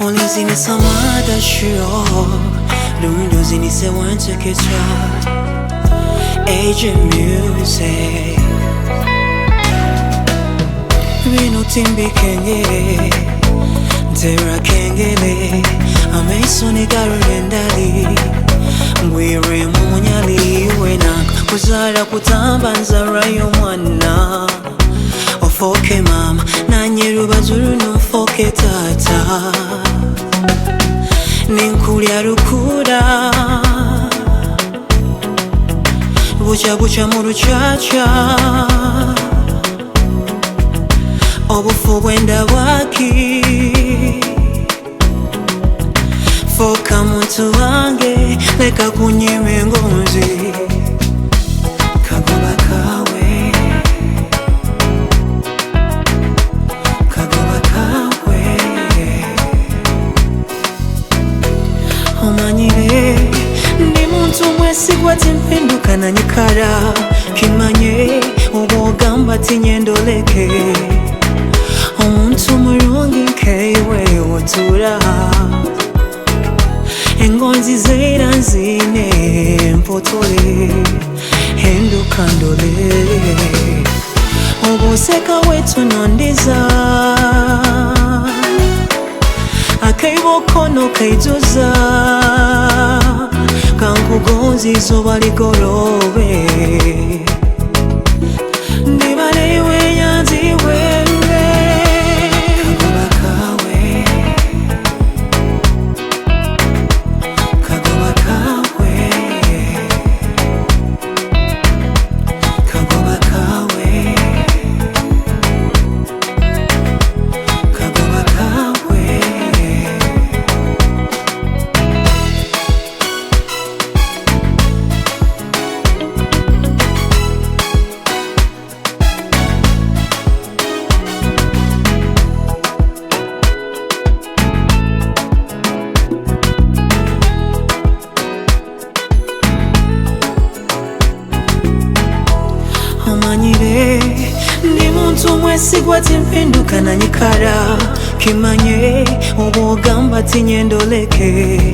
Olinzinisa madashiro Runu zinise wancekeca Age music Binu timbikengere nterra kengele amaiso nigarora endali ngwirwemu omunyanyili nanka kuzara kutamba nzarrayo omwana ofooke maama nanye rubaju runu nfoke tata ninkulya rukura bucha mu rucaca obufu bwenda bwaki foka muntu wange leka kunyima engonzi Kagoba Kawe Kagoba Kawe omanyire ndi muntu mwesigwa timpinduka nanye kara kimanye obwogamba tinyendoleke omuntu mulungi nkeiwe otura engonzi zeira nzine mpotole henduka ndole obuseka wetu nondiza akaibokono kaijuza kankugonzi izuba ligolobe ndibalewe nyanziwe omanyire ndi muntu mwesigwa timpinduka nanye kara kimanye obwogamba tinyendoleke